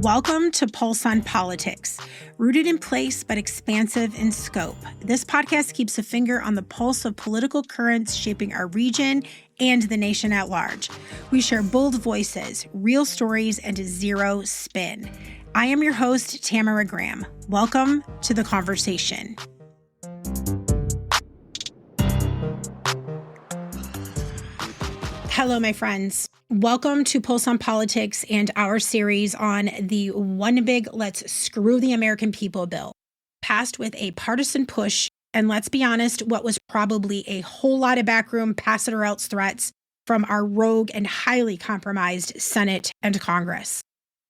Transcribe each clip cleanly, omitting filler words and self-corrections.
Welcome to Pulse on Politics, rooted in place but expansive in scope. This podcast keeps a finger on the pulse of political currents shaping our region and the nation at large. We share bold voices, real stories, and a zero spin. I am your host, Tamara Graham. Welcome to the conversation. Hello, my friends. Welcome to Pulse on Politics and our series on the One Big Let's Screw the American People bill, passed with a partisan push, and let's be honest, what was probably a whole lot of backroom pass-it-or-else threats from our rogue and highly compromised Senate and Congress.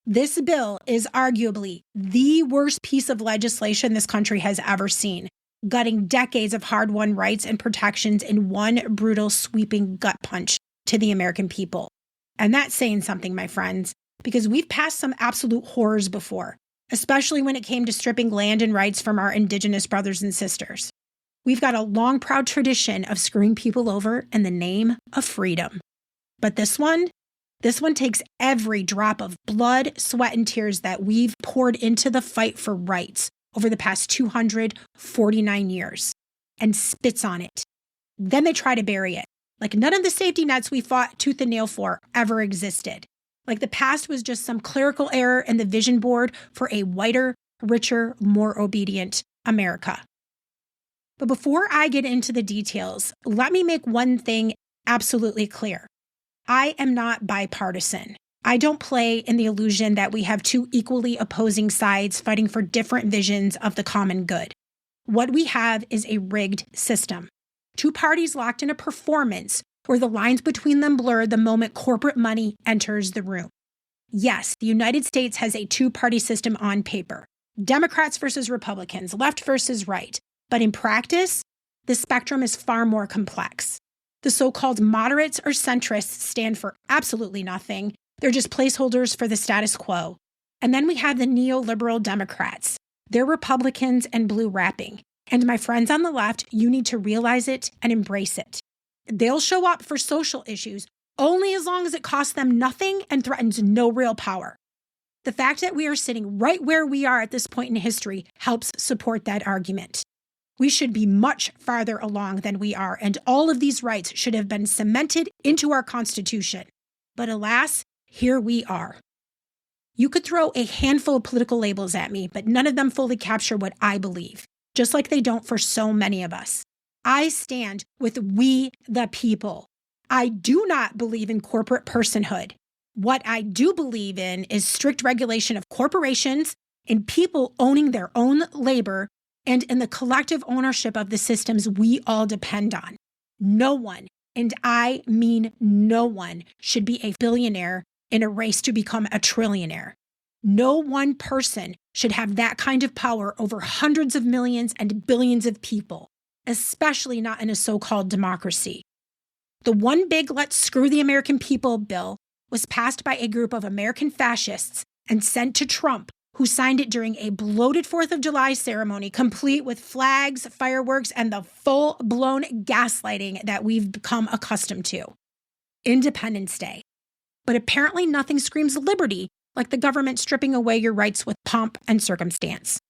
This bill is arguably the worst piece of legislation this country has ever seen, gutting decades of hard-won rights and protections in one brutal, sweeping gut punch to the American people. And that's saying something, my friends, because we've passed some absolute horrors before, especially when it came to stripping land and rights from our Indigenous brothers and sisters. We've got a long, proud tradition of screwing people over in the name of freedom. But this one takes every drop of blood, sweat, and tears that we've poured into the fight for rights over the past 249 years and spits on it. Then they try to bury it. Like none of the safety nets we fought tooth and nail for ever existed. Like the past was just some clerical error in the vision board for a whiter, richer, more obedient America. But before I get into the details, let me make one thing absolutely clear. I am not bipartisan. I don't play in the illusion that we have two equally opposing sides fighting for different visions of the common good. What we have is a rigged system. Two parties locked in a performance where the lines between them blur the moment corporate money enters the room. Yes, the United States has a two-party system on paper. Democrats versus Republicans, left versus right. But in practice, the spectrum is far more complex. The so-called moderates or centrists stand for absolutely nothing. They're just placeholders for the status quo. And then we have the neoliberal Democrats. They're Republicans and blue wrapping. And my friends on the left, you need to realize it and embrace it. They'll show up for social issues only as long as it costs them nothing and threatens no real power. The fact that we are sitting right where we are at this point in history helps support that argument. We should be much farther along than we are, and all of these rights should have been cemented into our Constitution. But alas, here we are. You could throw a handful of political labels at me, but none of them fully capture what I believe. Just like they don't for so many of us. I stand with we the people. I do not believe in corporate personhood. What I do believe in is strict regulation of corporations, in people owning their own labor, and in the collective ownership of the systems we all depend on. No one, and I mean no one, should be a billionaire in a race to become a trillionaire. No one person should have that kind of power over hundreds of millions and billions of people, especially not in a so-called democracy. The One Big Let's Screw the American People bill was passed by a group of American fascists and sent to Trump, who signed it during a bloated 4th of July ceremony, complete with flags, fireworks, and the full-blown gaslighting that we've become accustomed to. Independence Day. But apparently nothing screams liberty like the government stripping away your rights with pomp and circumstance.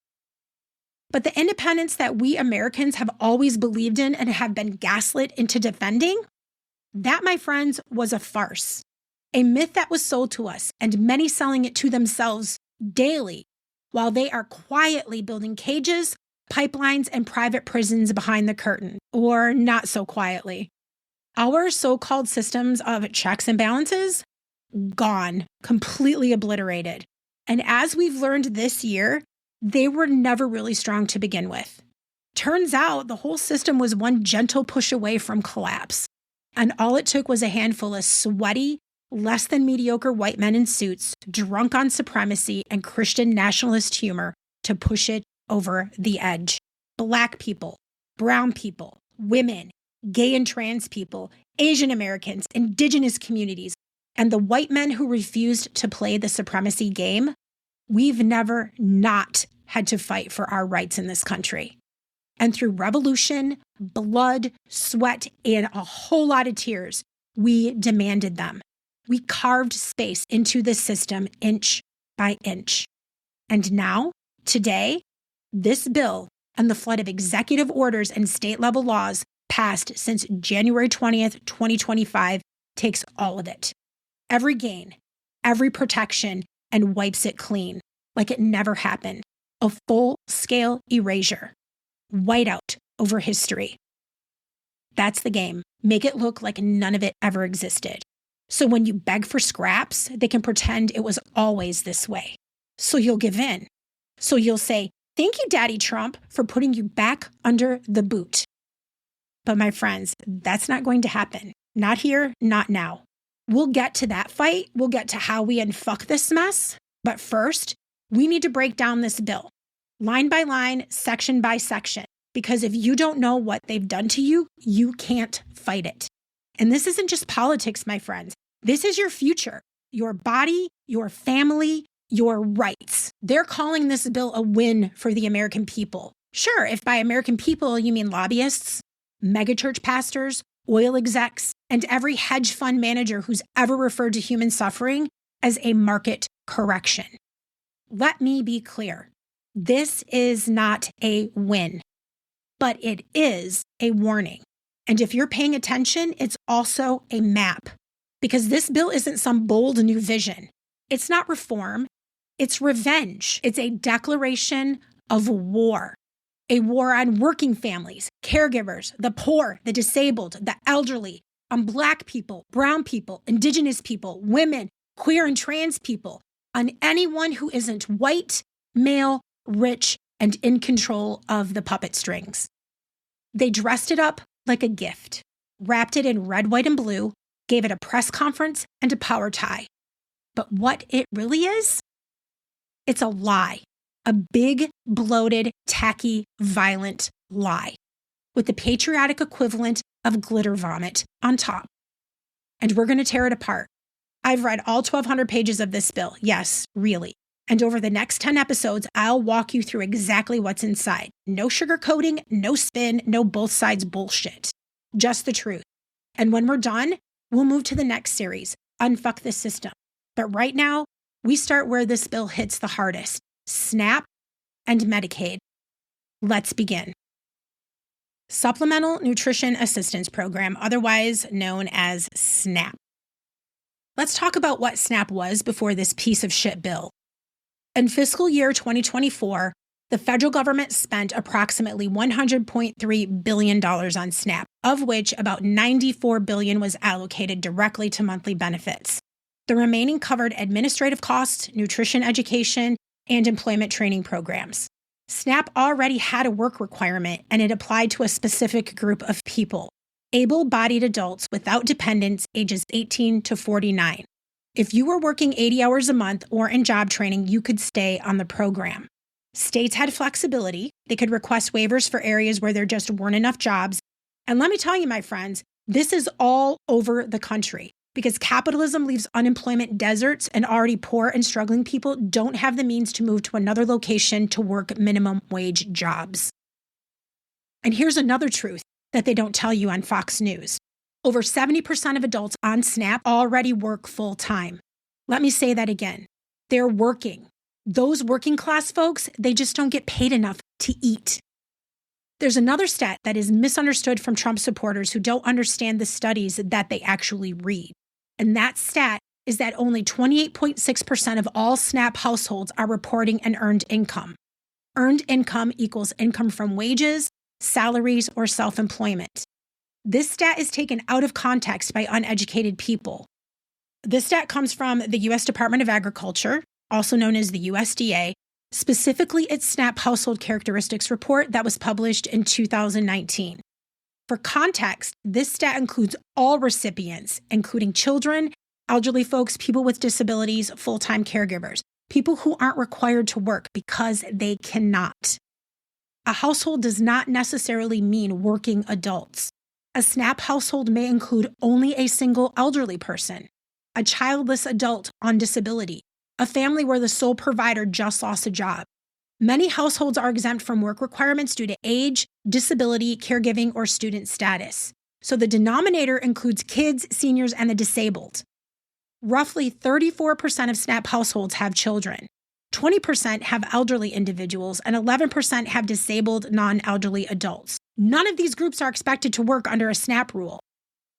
But the independence that we Americans have always believed in and have been gaslit into defending, that, my friends, was a farce. A myth that was sold to us, and many selling it to themselves daily, while they are quietly building cages, pipelines, and private prisons behind the curtain, or not so quietly. Our so-called systems of checks and balances, gone, completely obliterated. And as we've learned this year, they were never really strong to begin with. Turns out the whole system was one gentle push away from collapse. And all it took was a handful of sweaty, less than mediocre white men in suits, drunk on supremacy and Christian nationalist humor to push it over the edge. Black people, brown people, women, gay and trans people, Asian Americans, indigenous communities, and the white men who refused to play the supremacy game, we've never not had to fight for our rights in this country. And through revolution, blood, sweat, and a whole lot of tears, we demanded them. We carved space into the system inch by inch. And now, today, this bill and the flood of executive orders and state-level laws passed since January 20th, 2025 takes all of it. Every gain, every protection, and wipes it clean like it never happened. A full-scale erasure. Whiteout over history. That's the game. Make it look like none of it ever existed. So when you beg for scraps, they can pretend it was always this way. So you'll give in. So you'll say, "Thank you, Daddy Trump, for putting you back under the boot." But my friends, that's not going to happen. Not here, not now. We'll get to that fight. We'll get to how we unfuck this mess. But first, we need to break down this bill, line by line, section by section. Because if you don't know what they've done to you, you can't fight it. And this isn't just politics, my friends. This is your future, your body, your family, your rights. They're calling this bill a win for the American people. Sure, if by American people you mean lobbyists, megachurch pastors, oil execs, and every hedge fund manager who's ever referred to human suffering as a market correction. Let me be clear. This is not a win, but it is a warning. And if you're paying attention, it's also a map. Because this bill isn't some bold new vision. It's not reform. It's revenge. It's a declaration of war. A war on working families, caregivers, the poor, the disabled, the elderly, on Black people, brown people, Indigenous people, women, queer and trans people, on anyone who isn't white, male, rich, and in control of the puppet strings. They dressed it up like a gift, wrapped it in red, white, and blue, gave it a press conference and a power tie. But what it really is? It's a lie. A big, bloated, tacky, violent lie with the patriotic equivalent of glitter vomit on top. And we're going to tear it apart. I've read all 1,200 pages of this bill. Yes, really. And over the next 10 episodes, I'll walk you through exactly what's inside. No sugarcoating, no spin, no both sides bullshit. Just the truth. And when we're done, we'll move to the next series, Unfuck This System. But right now, we start where this bill hits the hardest. SNAP and Medicaid. Let's begin. Supplemental Nutrition Assistance Program, otherwise known as SNAP. Let's talk about what SNAP was before this piece of shit bill. In fiscal year 2024, the federal government spent approximately $100.3 billion on SNAP, of which about $94 billion was allocated directly to monthly benefits. The remaining covered administrative costs, nutrition education, and employment training programs. SNAP already had a work requirement, and it applied to a specific group of people, able-bodied adults without dependents ages 18 to 49. If you were working 80 hours a month or in job training, you could stay on the program. States had flexibility. They could request waivers for areas where there just weren't enough jobs. And let me tell you, my friends, this is all over the country. Because capitalism leaves unemployment deserts and already poor and struggling people don't have the means to move to another location to work minimum wage jobs. And here's another truth that they don't tell you on Fox News. Over 70% of adults on SNAP already work full time. Let me say that again. They're working. Those working class folks, they just don't get paid enough to eat. There's another stat that is misunderstood from Trump supporters who don't understand the studies that they actually read. And that stat is that only 28.6% of all SNAP households are reporting an earned income. Earned income equals income from wages, salaries, or self-employment. This stat is taken out of context by uneducated people. This stat comes from the U.S. Department of Agriculture, also known as the USDA, specifically its SNAP Household Characteristics Report that was published in 2019. For context, this stat includes all recipients, including children, elderly folks, people with disabilities, full-time caregivers, people who aren't required to work because they cannot. A household does not necessarily mean working adults. A SNAP household may include only a single elderly person, a childless adult on disability, a family where the sole provider just lost a job. Many households are exempt from work requirements due to age, disability, caregiving, or student status. So the denominator includes kids, seniors, and the disabled. Roughly 34% of SNAP households have children. 20% have elderly individuals, and 11% have disabled non-elderly adults. None of these groups are expected to work under a SNAP rule.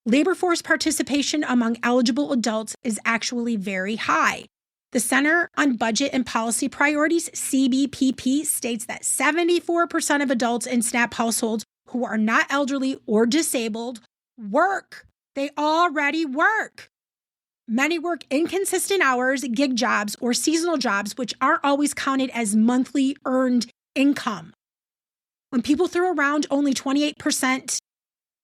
Labor force participation among eligible adults is actually very high. The Center on Budget and Policy Priorities, CBPP, states that 74% of adults in SNAP households who are not elderly or disabled work. They already work. Many work inconsistent hours, gig jobs, or seasonal jobs, which aren't always counted as monthly earned income. When people throw around only 28%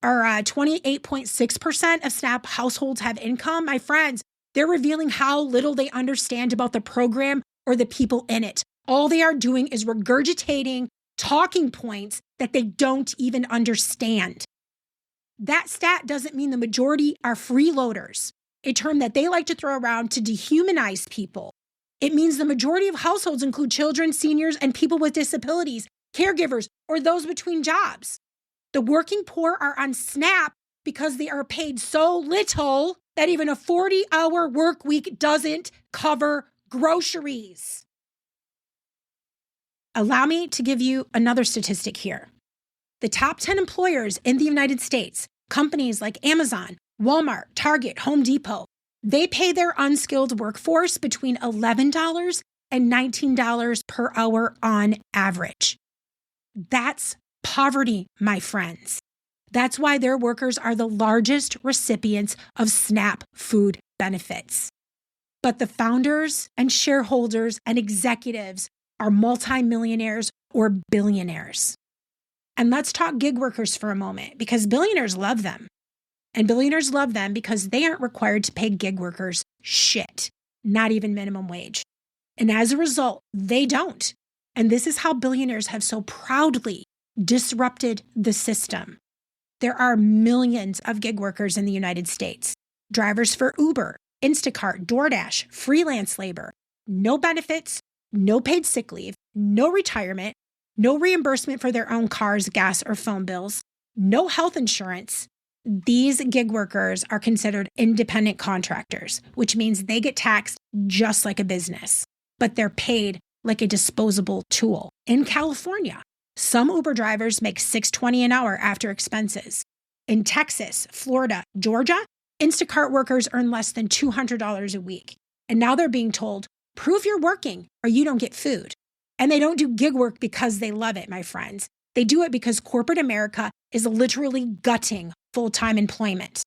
or 28.6% of SNAP households have income, my friends, they're revealing how little they understand about the program or the people in it. All they are doing is regurgitating talking points that they don't even understand. That stat doesn't mean the majority are freeloaders, a term that they like to throw around to dehumanize people. It means the majority of households include children, seniors, and people with disabilities, caregivers, or those between jobs. The working poor are on SNAP because they are paid so little that even a 40-hour work week doesn't cover groceries. Allow me to give you another statistic here. The top 10 employers in the United States, companies like Amazon, Walmart, Target, Home Depot, they pay their unskilled workforce between $11 and $19 per hour on average. That's poverty, my friends. That's why their workers are the largest recipients of SNAP food benefits. But the founders and shareholders and executives are multimillionaires or billionaires. And let's talk gig workers for a moment, because billionaires love them. And billionaires love them because they aren't required to pay gig workers shit, not even minimum wage. And as a result, they don't. And this is how billionaires have so proudly disrupted the system. There are millions of gig workers in the United States. Drivers for Uber, Instacart, DoorDash, freelance labor, no benefits, no paid sick leave, no retirement, no reimbursement for their own cars, gas, or phone bills, no health insurance. These gig workers are considered independent contractors, which means they get taxed just like a business, but they're paid like a disposable tool. In California, some Uber drivers make $6.20 an hour after expenses. In Texas, Florida, Georgia, Instacart workers earn less than $200 a week. And now they're being told, prove you're working or you don't get food. And they don't do gig work because they love it, my friends. They do it because corporate America is literally gutting full-time employment.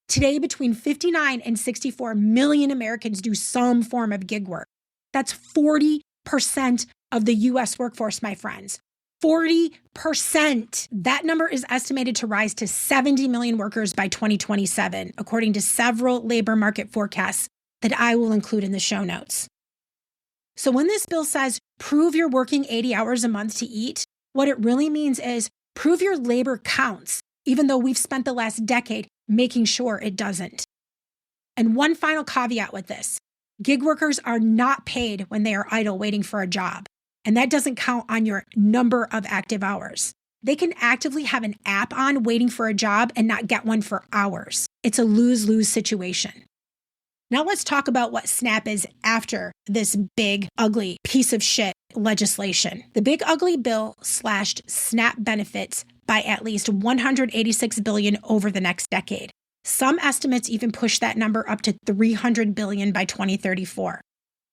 Today, between 59 and 64 million Americans do some form of gig work. That's 40% of the U.S. workforce, my friends. 40%. That number is estimated to rise to 70 million workers by 2027, according to several labor market forecasts that I will include in the show notes. So when this bill says, prove you're working 80 hours a month to eat, what it really means is prove your labor counts, even though we've spent the last decade making sure it doesn't. And one final caveat with this, gig workers are not paid when they are idle waiting for a job. And that doesn't count on your number of active hours. They can actively have an app on waiting for a job and not get one for hours. It's a lose-lose situation. Now let's talk about what SNAP is after this big, ugly piece of shit legislation. The big, ugly bill slashed SNAP benefits by at least $186 billion over the next decade. Some estimates even push that number up to $300 billion by 2034.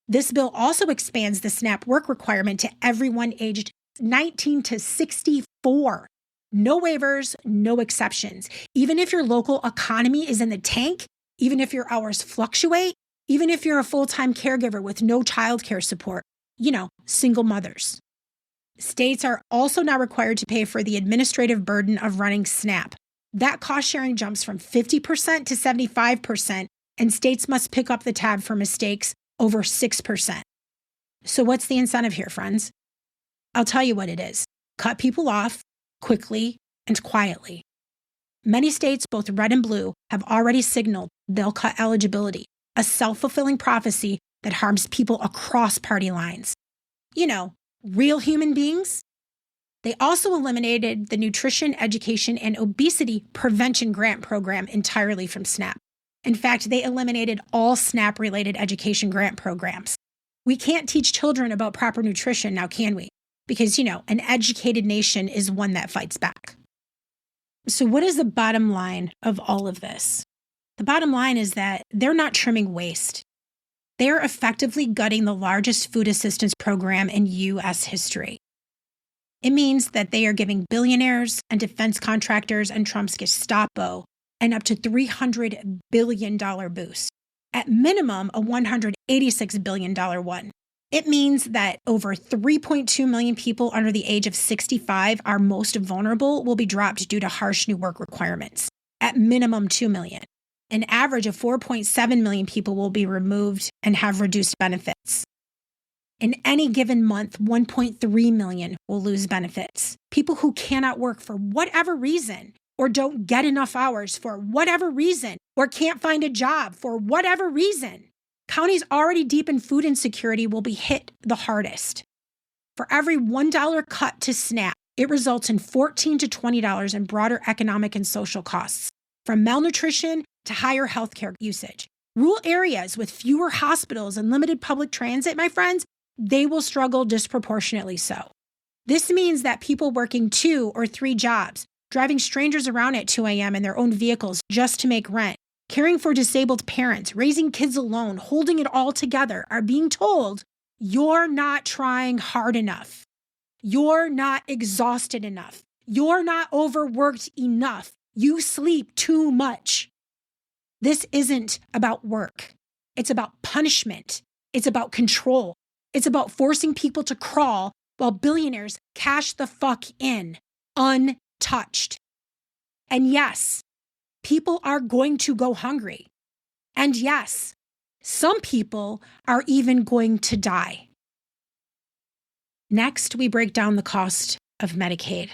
This bill also expands the SNAP work requirement to everyone aged 19 to 64. No waivers, no exceptions. Even if your local economy is in the tank, even if your hours fluctuate, even if you're a full-time caregiver with no childcare support, single mothers. States are also now required to pay for the administrative burden of running SNAP. That cost sharing jumps from 50% to 75%, and states must pick up the tab for mistakes over 6%. So what's the incentive here, friends? I'll tell you what it is. Cut people off quickly and quietly. Many states, both red and blue, have already signaled they'll cut eligibility, a self-fulfilling prophecy that harms people across party lines. Real human beings. They also eliminated the Nutrition, Education, and Obesity Prevention Grant Program entirely from SNAP. In fact, they eliminated all SNAP-related education grant programs. We can't teach children about proper nutrition now, can we? Because, an educated nation is one that fights back. So what is the bottom line of all of this? The bottom line is that they're not trimming waste. They're effectively gutting the largest food assistance program in U.S. history. It means that they are giving billionaires and defense contractors and Trump's Gestapo an up to $300 billion boost. At minimum, a $186 billion one. It means that over 3.2 million people under the age of 65 are most vulnerable will be dropped due to harsh new work requirements. At minimum, 2 million. An average of 4.7 million people will be removed and have reduced benefits. In any given month, 1.3 million will lose benefits. People who cannot work for whatever reason, or don't get enough hours for whatever reason, or can't find a job for whatever reason. Counties already deep in food insecurity will be hit the hardest. For every $1 cut to SNAP, it results in $14 to $20 in broader economic and social costs, from malnutrition to higher healthcare usage. Rural areas with fewer hospitals and limited public transit, my friends, they will struggle disproportionately so. This means that people working 2 or 3 jobs, driving strangers around at 2 a.m. in their own vehicles just to make rent, caring for disabled parents, raising kids alone, holding it all together, are being told, you're not trying hard enough. You're not exhausted enough. You're not overworked enough. You sleep too much. This isn't about work. It's about punishment. It's about control. It's about forcing people to crawl while billionaires cash the fuck in, untouched. And yes, people are going to go hungry. And yes, some people are even going to die. Next, we break down the cost of Medicaid.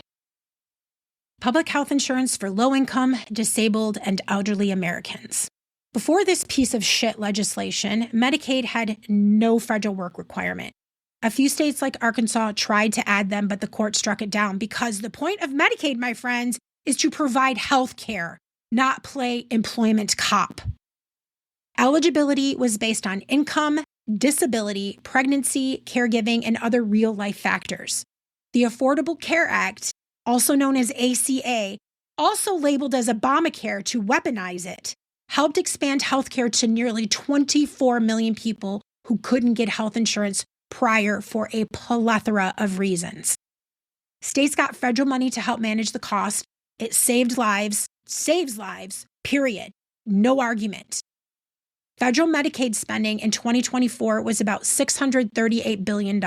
Public health insurance for low-income, disabled, and elderly Americans. Before this piece of shit legislation, Medicaid had no federal work requirement. A few states like Arkansas tried to add them, but the court struck it down because the point of Medicaid, my friends, is to provide health care, not play employment cop. Eligibility was based on income, disability, pregnancy, caregiving, and other real-life factors. The Affordable Care Act, also known as ACA, also labeled as Obamacare to weaponize it, helped expand healthcare to nearly 24 million people who couldn't get health insurance prior for a plethora of reasons. States got federal money to help manage the cost. It saved lives, saves lives, period. No argument. Federal Medicaid spending in 2024 was about $638 billion.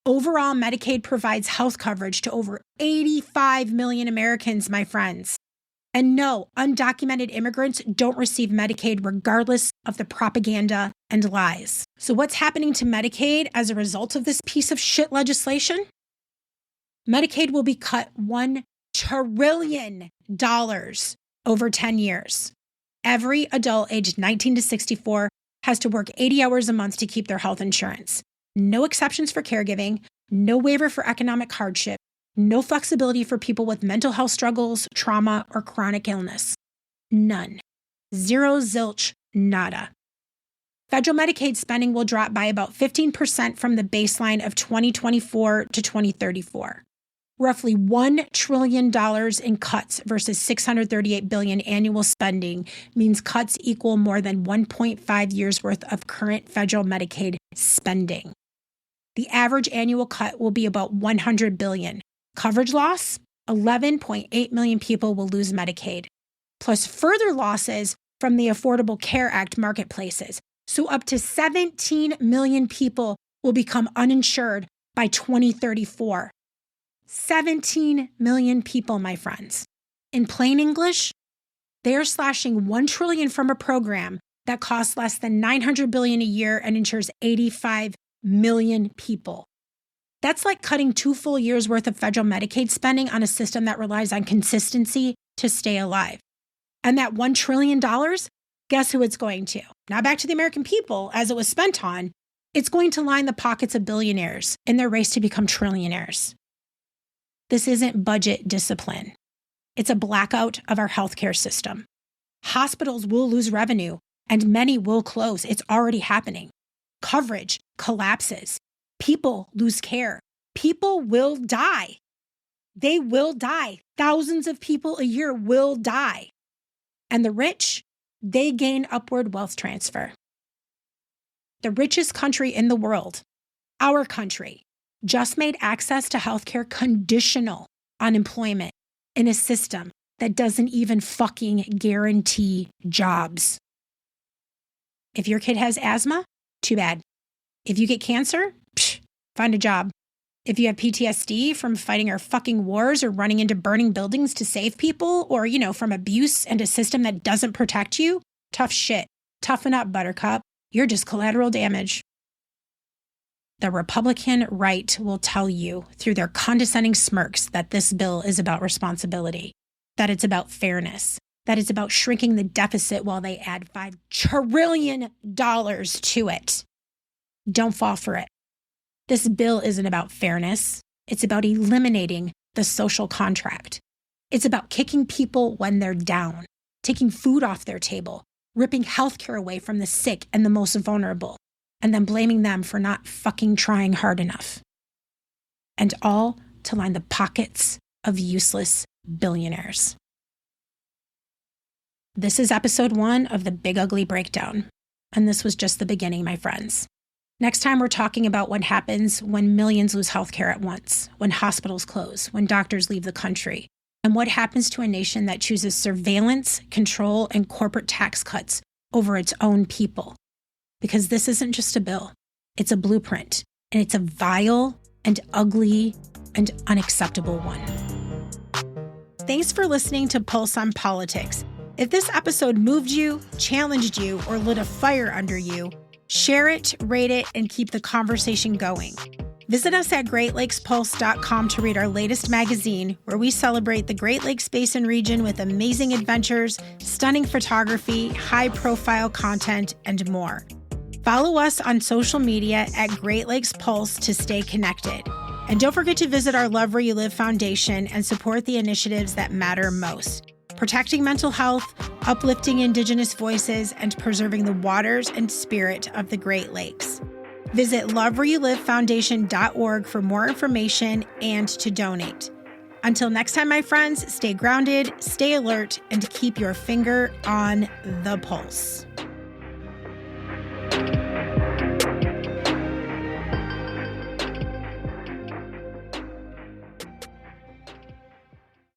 Overall, Medicaid provides health coverage to over 85 million Americans, my friends. And no, undocumented immigrants don't receive Medicaid regardless of the propaganda and lies. So what's happening to Medicaid as a result of this piece of shit legislation? Medicaid will be cut $1 trillion over 10 years. Every adult aged 19 to 64 has to work 80 hours a month to keep their health insurance. No exceptions for caregiving, no waiver for economic hardship, no flexibility for people with mental health struggles, trauma, or chronic illness. None. Zero, zilch, nada. Federal Medicaid spending will drop by about 15% from the baseline of 2024 to 2034. Roughly $1 trillion in cuts versus $638 billion annual spending means cuts equal more than 1.5 years worth of current federal Medicaid spending. The average annual cut will be about $100 billion. Coverage loss? 11.8 million people will lose Medicaid, plus further losses from the Affordable Care Act marketplaces. So up to 17 million people will become uninsured by 2034. 17 million people, my friends. In plain English, they are slashing $1 trillion from a program that costs less than $900 billion a year and insures 85 million people. That's like cutting 2 full years worth of federal Medicaid spending on a system that relies on consistency to stay alive. And that $1 trillion, guess who it's going to? Not back to the American people, as it was spent on. It's going to line the pockets of billionaires in their race to become trillionaires. This isn't budget discipline. It's a blackout of our healthcare system. Hospitals will lose revenue and many will close. It's already happening. Coverage collapses. People lose care. People will die. They will die. Thousands of people a year will die. And the rich, they gain upward wealth transfer. The richest country in the world, our country, just made access to healthcare conditional on employment in a system that doesn't even fucking guarantee jobs. If your kid has asthma, too bad. If you get cancer, find a job. If you have PTSD from fighting our fucking wars or running into burning buildings to save people, or, from abuse and a system that doesn't protect you, tough shit. Toughen up, buttercup. You're just collateral damage. The Republican right will tell you through their condescending smirks that this bill is about responsibility, that it's about fairness, that it's about shrinking the deficit while they add $5 trillion to it. Don't fall for it. This bill isn't about fairness. It's about eliminating the social contract. It's about kicking people when they're down, taking food off their table, ripping healthcare away from the sick and the most vulnerable, and then blaming them for not fucking trying hard enough. And all to line the pockets of useless billionaires. This is episode 1 of the Big Ugly Breakdown. And this was just the beginning, my friends. Next time, we're talking about what happens when millions lose healthcare at once, when hospitals close, when doctors leave the country, and what happens to a nation that chooses surveillance, control, and corporate tax cuts over its own people. Because this isn't just a bill, it's a blueprint, and it's a vile and ugly and unacceptable one. Thanks for listening to Pulse on Politics. If this episode moved you, challenged you, or lit a fire under you, share it, rate it, and keep the conversation going. Visit us at GreatLakesPulse.com to read our latest magazine, where we celebrate the Great Lakes Basin region with amazing adventures, stunning photography, high-profile content, and more. Follow us on social media at Great Lakes Pulse to stay connected. And don't forget to visit our Love Where You Live Foundation and support the initiatives that matter most. Protecting mental health, uplifting Indigenous voices, and preserving the waters and spirit of the Great Lakes. Visit lovewhereyoulivefoundation.org for more information and to donate. Until next time, my friends, stay grounded, stay alert, and keep your finger on the pulse.